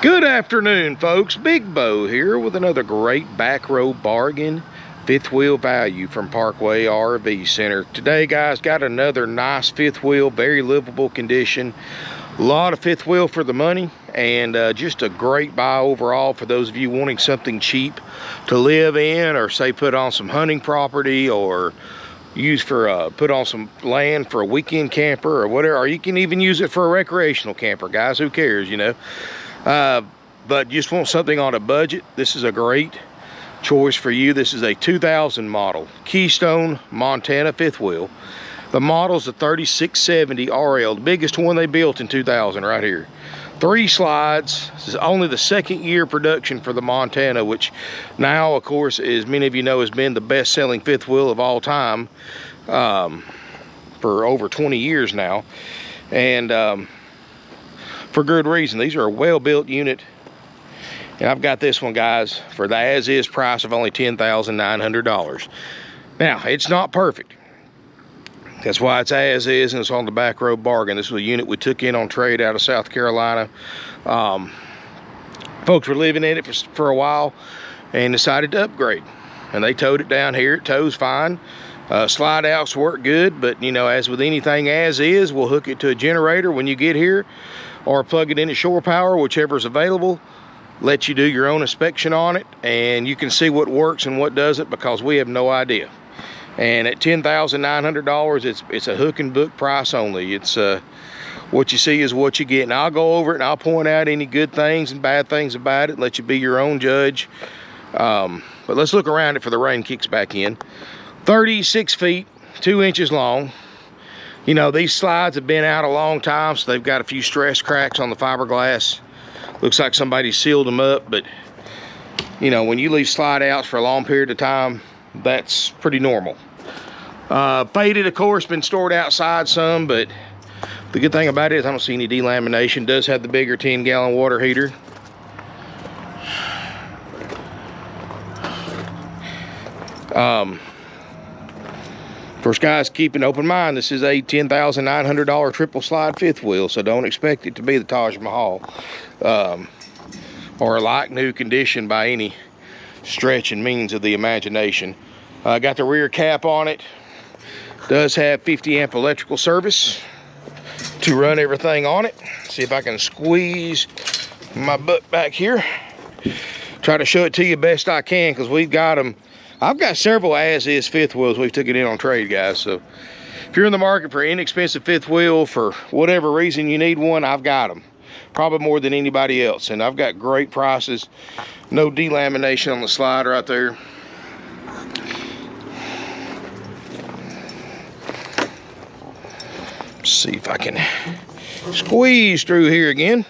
Good afternoon, folks. Big Bo here with another great back row bargain, fifth wheel value from Parkway RV Center. Today, guys, got another nice fifth wheel, very livable condition. A lot of fifth wheel for the money, and just a great buy overall for those of you wanting something cheap to live in, or say put on some hunting property, or use for put on some land for a weekend camper or whatever. Or you can even use it for a recreational camper, guys. Who cares, you know? But just want something on a budget. This is a great choice for you. This is a 2000 model Keystone, Montana fifth wheel. The model's a 3670 RL, the biggest one they built in 2000 right here. 3 slides. This is only the second year production for the Montana, which now, of course, as many of you know, has been the best-selling fifth wheel of all time for over 20 years now. And for good reason. These are a well-built unit, and I've got this one, guys, for the as-is price of only $10,900. Now, it's not perfect. That's why it's as-is, and it's on the back road bargain. This was a unit we took in on trade out of South Carolina. Folks were living in it for a while and decided to upgrade, and they towed it down here. It tows fine. Slide outs work good, but you know, as with anything as is, we'll hook it to a generator when you get here, or plug it into shore power, whichever is available. Let you do your own inspection on it, and you can see what works and what doesn't, because we have no idea. And at $10,900, it's a hook and book price only. It's what you see is what you get. And I'll go over it and I'll point out any good things and bad things about it, let you be your own judge. But let's look around it for the rain kicks back in. 36 feet, 2 inches long. You know, these slides have been out a long time, so they've got a few stress cracks on the fiberglass. Looks like somebody sealed them up, but you know, when you leave slide outs for a long period of time, that's pretty normal. Faded, of course, been stored outside some, but the good thing about it is I don't see any delamination. Does have the bigger 10-gallon water heater. Of course, guys, keep an open mind. This is a $10,900 triple slide fifth wheel, so don't expect it to be the Taj Mahal or a like new condition by any stretch and means of the imagination. Got the rear cap on it. Does have 50 amp electrical service to run everything on it. See if I can squeeze my butt back here. Try to show it to you best I can, because we've got them. I've got several as-is fifth wheels. We've took it in on trade, guys. So if you're in the market for an inexpensive fifth wheel for whatever reason you need one, I've got them. Probably more than anybody else. And I've got great prices. No delamination on the slide right there. Let's see if I can squeeze through here again.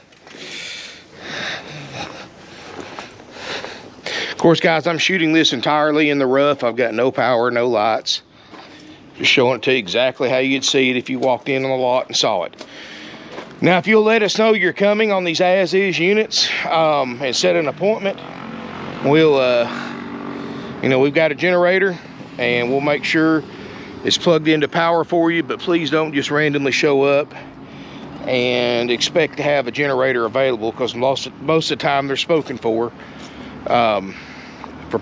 Of course, guys, I'm shooting this entirely in the rough. I've got no power, no lights. Just showing it to you exactly how you'd see it if you walked in on the lot and saw it. Now, if you'll let us know you're coming on these as-is units and set an appointment, we'll, you know, we've got a generator, and we'll make sure it's plugged into power for you. But please don't just randomly show up and expect to have a generator available, because most of the time they're spoken for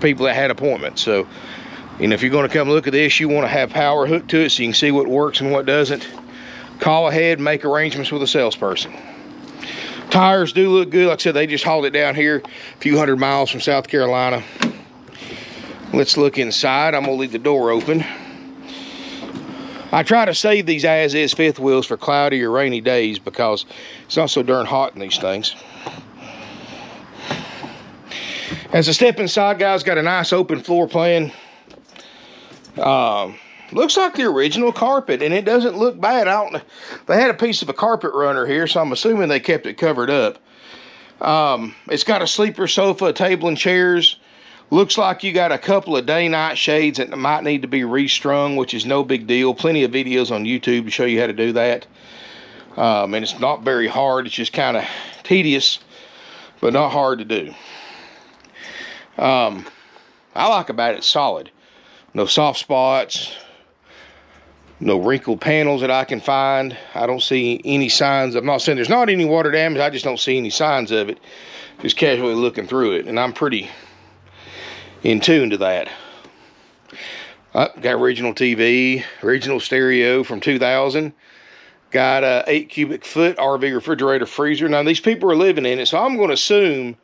people that had appointments. So, you know, if you're going to come look at this, you want to have power hooked to it so you can see what works and what doesn't. Call ahead, make arrangements with a salesperson. Tires do look good. Like I said, they just hauled it down here a few hundred miles from South Carolina. Let's look inside. I'm gonna leave the door open. I try to save these as-is fifth wheels for cloudy or rainy days, because it's not so darn hot in these things. As I step inside, guys, got a nice open floor plan. Looks like the original carpet, and it doesn't look bad. I don't know. They had a piece of a carpet runner here, so I'm assuming they kept it covered up. It's got a sleeper sofa, a table and chairs. Looks like you got a couple of day-night shades that might need to be restrung, which is no big deal. Plenty of videos on YouTube to show you how to do that. And it's not very hard. It's just kind of tedious, but not hard to do. I like about it solid. No soft spots. No wrinkled panels that I can find. I don't see any signs. I'm not saying there's not any water damage. I just don't see any signs of it. Just casually looking through it. And I'm pretty in tune to that. Got original TV, original stereo from 2000. Got a 8 cubic foot RV refrigerator freezer. Now these people are living in it, so I'm going to assume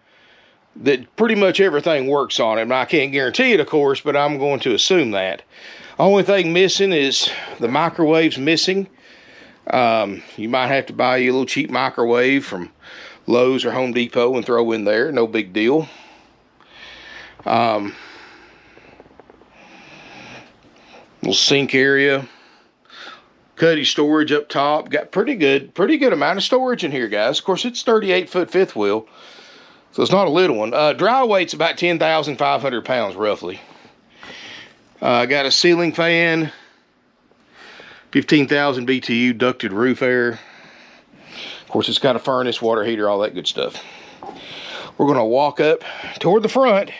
that pretty much everything works on it. Now, I can't guarantee it, of course, but I'm going to assume that. Only thing missing is the microwave's missing. You might have to buy you a little cheap microwave from Lowe's or Home Depot and throw in there. No big deal. Little sink area. Cuddy storage up top. Got pretty good amount of storage in here, guys. Of course, it's 38-foot fifth wheel, so it's not a little one. Dry weight's about 10,500 pounds, roughly. Got a ceiling fan, 15,000 BTU ducted roof air. Of course, it's got a furnace, water heater, all that good stuff. We're going to walk up toward the front.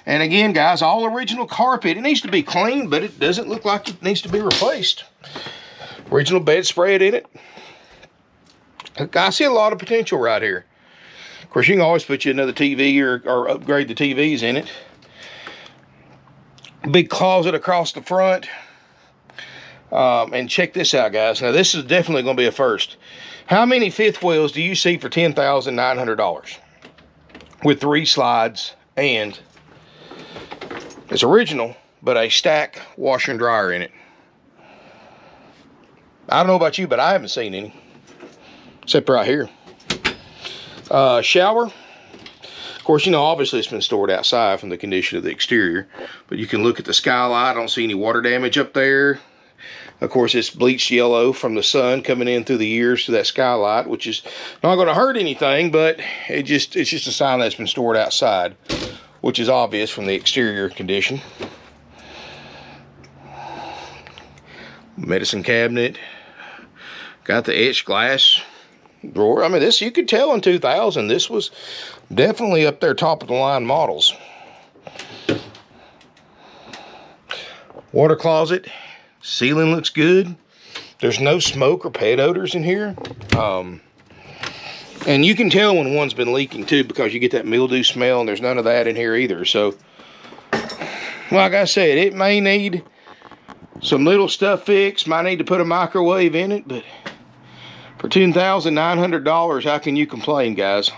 And again, guys, all original carpet. It needs to be cleaned, but it doesn't look like it needs to be replaced. Original bedspread in it. I see a lot of potential right here. Of course, you can always put you another TV or upgrade the TVs in it. Big closet across the front. And check this out, guys. Now, this is definitely going to be a first. How many fifth wheels do you see for $10,900? With 3 slides and it's original, but a stack washer and dryer in it. I don't know about you, but I haven't seen any. Except right here. Shower. Of course, you know, obviously it's been stored outside from the condition of the exterior. But you can look at the skylight. I don't see any water damage up there. Of course, it's bleached yellow from the sun coming in through the years to that skylight, which is not going to hurt anything, but it's just a sign that it's been stored outside, which is obvious from the exterior condition. Medicine cabinet. Got the etched glass drawer. I mean, this, you could tell in 2000, this was definitely up there top of the line models. Water closet. Ceiling looks good. There's no smoke or pet odors in here. And you can tell when one's been leaking too, because you get that mildew smell, and there's none of that in here either. So, like I said, it may need some little stuff fixed. Might need to put a microwave in it, but for $10,900, how can you complain, guys?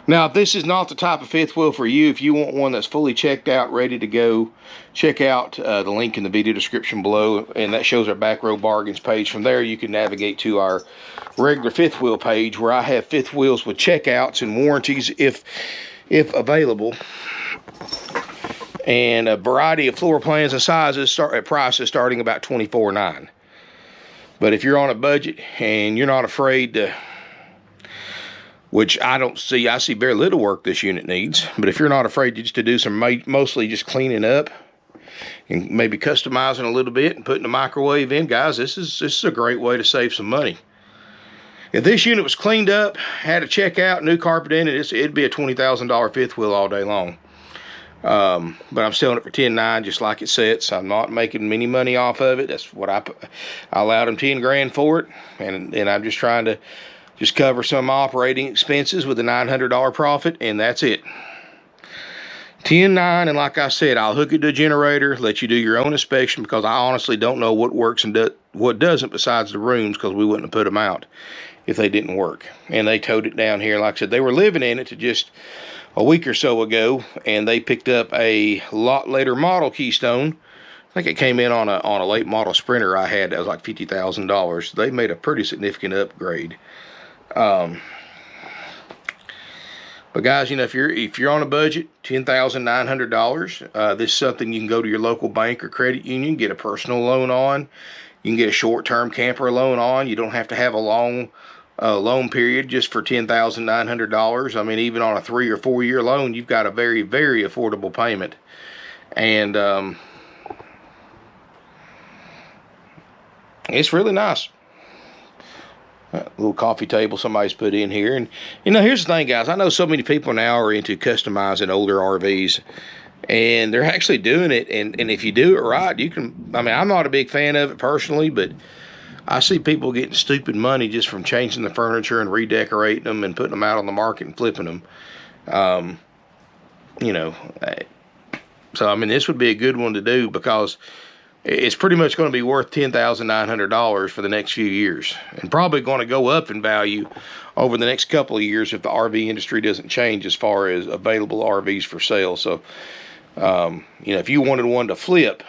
Now, if this is not the type of fifth wheel for you, if you want one that's fully checked out, ready to go, check out the link in the video description below, and that shows our back row bargains page. From there, you can navigate to our regular fifth wheel page, where I have fifth wheels with checkouts and warranties if available, and a variety of floor plans and sizes, start at prices starting about $24,900. But if you're on a budget and you're not afraid to, which I see very little work this unit needs, but if you're not afraid just to do some mostly just cleaning up and maybe customizing a little bit and putting a microwave in, guys, this is a great way to save some money. If this unit was cleaned up, had a checkout, new carpet in it, it'd be a $20,000 fifth wheel all day long. But I'm selling it for $10,900 just like it sits. I'm not making any money off of it. That's what I allowed them $10,000 for it, and I'm just trying to just cover some operating expenses with a $900 profit, and that's it. $10,900, and like I said, I'll hook it to a generator, let you do your own inspection, because I honestly don't know what works and what doesn't besides the rooms, because we wouldn't have put them out if they didn't work. And they towed it down here. Like I said, they were living in it to just a week or so ago, and they picked up a lot later model Keystone. I think it came in on a late model Sprinter I had that was like $50,000. They made a pretty significant upgrade. But guys, you know, if you're on a budget, $10,900, this is something you can go to your local bank or credit union, get a personal loan on. You can get a short-term camper loan on. You don't have to have a long loan period just for $10,900. I mean, even on a 3 or 4 year loan, you've got a very, very affordable payment. And it's really nice. A little coffee table somebody's put in here. And, you know, here's the thing, guys. I know so many people now are into customizing older RVs. And they're actually doing it, and if you do it right, you can, I mean, I'm not a big fan of it personally, but I see people getting stupid money just from changing the furniture and redecorating them and putting them out on the market and flipping them. You know, so I mean, this would be a good one to do because it's pretty much going to be worth $10,900 for the next few years, and probably going to go up in value over the next couple of years if the RV industry doesn't change as far as available RVs for sale. So, you know, if you wanted one to flip,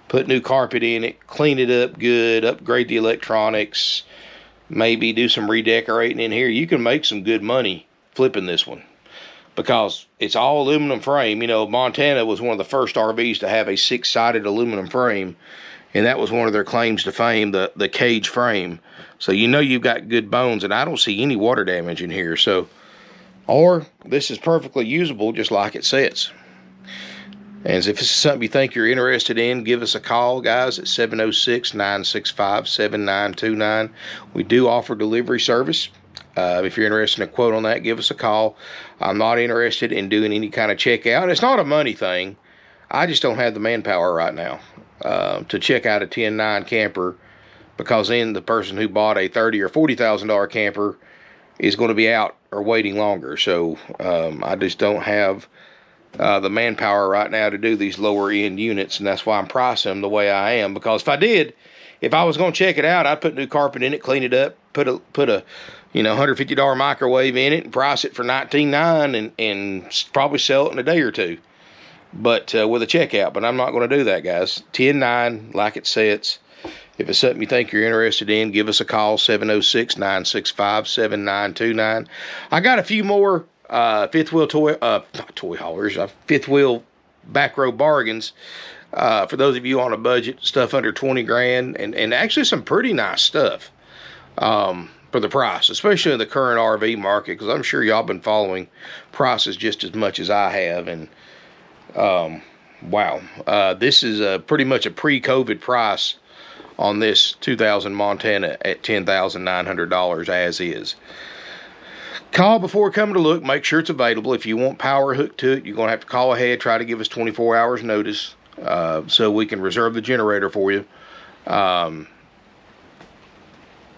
put new carpet in it, clean it up good, upgrade the electronics, maybe do some redecorating in here, you can make some good money flipping this one because it's all aluminum frame. You know, Montana was one of the first RVs to have a 6-sided aluminum frame, and that was one of their claims to fame, the cage frame. So you know you've got good bones, and I don't see any water damage in here. So, or this is perfectly usable just like it sits. And if this is something you think you're interested in, give us a call, guys, at 706-965-7929. We do offer delivery service. If you're interested in a quote on that, give us a call. I'm not interested in doing any kind of checkout. It's not a money thing. I just don't have the manpower right now to check out a 10.9 camper, because then the person who bought a $30,000 or $40,000 camper is going to be out or waiting longer. So I just don't have the manpower right now to do these lower end units, and that's why I'm pricing them the way I am. Because if I was going to check it out, I'd put new carpet in it, clean it up, put a $150 microwave in it, and price it for $19,900 and probably sell it in a day or two. But with a checkout. But I'm not going to do that, guys. 10.9 like it sits. If it's something you think you're interested in, give us a call, 706-965-7929. I got a few more fifth wheel fifth wheel back row bargains for those of you on a budget, stuff under 20 grand, and actually some pretty nice stuff for the price, especially in the current RV market, because I'm sure y'all been following prices just as much as I have. And wow, this is pretty much a pre-COVID price on this 2000 Montana at $10,900 as is. Call before coming to look. Make sure it's available. If you want power hooked to it, you're going to have to call ahead. Try to give us 24 hours notice so we can reserve the generator for you. And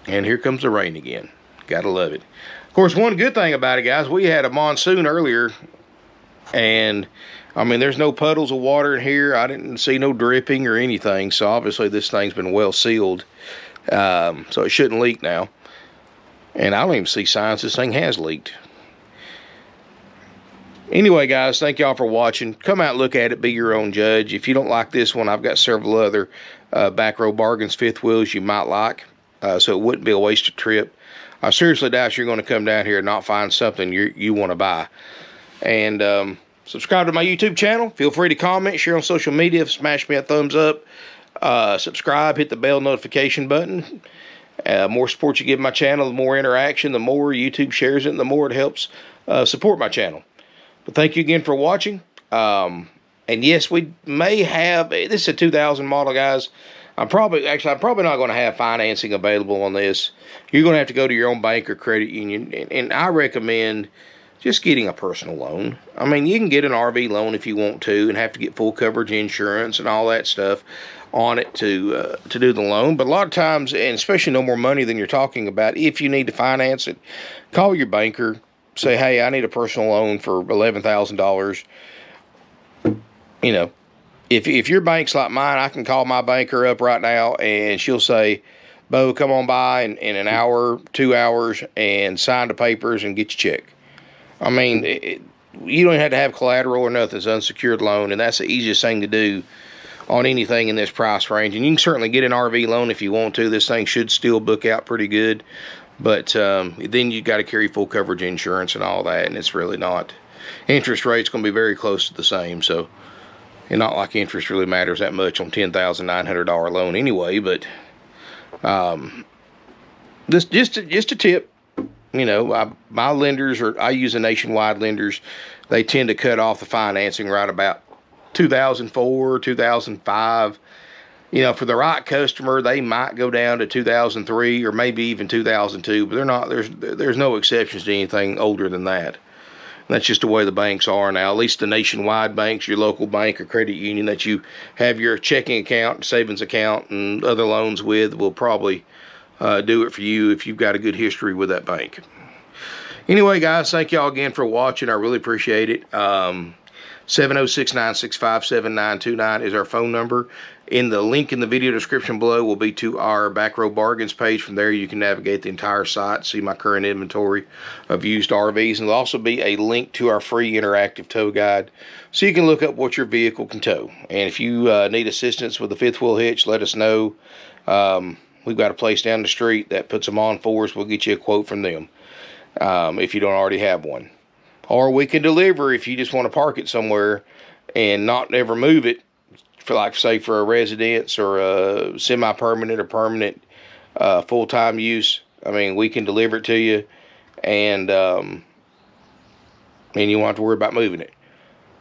here comes the rain again. Gotta love it. Of course, one good thing about it, guys, we had a monsoon earlier, and I mean, there's no puddles of water in here. I didn't see no dripping or anything, so obviously this thing's been well sealed, so it shouldn't leak now. And I don't even see signs this thing has leaked. Anyway, guys, thank y'all for watching. Come out and look at it. Be your own judge. If you don't like this one, I've got several other back row bargains, fifth wheels you might like, so it wouldn't be a wasted trip. I seriously doubt you're going to come down here and not find something you want to buy. And subscribe to my YouTube channel. Feel free to comment, share on social media, smash me a thumbs up. Subscribe, hit the bell notification button. More support you give my channel, the more interaction, the more YouTube shares it, and the more it helps support my channel. But thank you again for watching. And yes, we may have, this is a 2000 model, guys. I'm probably not going to have financing available on this. You're going to have to go to your own bank or credit union. And I recommend just getting a personal loan. I mean, you can get an RV loan if you want to and have to get full coverage insurance and all that stuff on it to do the loan. But a lot of times, and especially no more money than you're talking about, if you need to finance it, call your banker. Say, hey, I need a personal loan for $11,000. You know, if your bank's like mine, I can call my banker up right now and she'll say, Bo, come on by in an hour, 2 hours, and sign the papers and get your check. I mean, you don't have to have collateral or nothing. It's an unsecured loan, and that's the easiest thing to do on anything in this price range. And you can certainly get an RV loan if you want to. This thing should still book out pretty good. But then you got to carry full coverage insurance and all that, and it's really not. Interest rate's going to be very close to the same, so it's not like interest really matters that much on $10,900 loan anyway. But this just a tip. You know, my lenders, I use the nationwide lenders. They tend to cut off the financing right about 2004, 2005. You know, for the right customer, they might go down to 2003 or maybe even 2002, but they're not. There's no exceptions to anything older than that. That's just the way the banks are now. At least the nationwide banks, your local bank or credit union that you have your checking account, savings account, and other loans with will probably do it for you if you've got a good history with that bank. Anyway, guys, thank y'all again for watching. I really appreciate it. 706-965-7929 is our phone number. In the link in the video description below will be to our Back Row Bargains page. From there, you can navigate the entire site, see my current inventory of used RVs. And there'll also be a link to our free interactive tow guide, so you can look up what your vehicle can tow. And if you need assistance with the fifth wheel hitch, let us know. We've got a place down the street that puts them on for us. We'll get you a quote from them if you don't already have one. Or we can deliver if you just want to park it somewhere and not ever move it, for like say for a residence or a semi-permanent or permanent full-time use. I mean, we can deliver it to you, and you won't have to worry about moving it.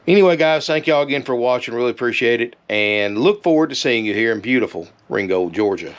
Anyway, guys, thank y'all again for watching. Really appreciate it, and look forward to seeing you here in beautiful Ringgold, Georgia.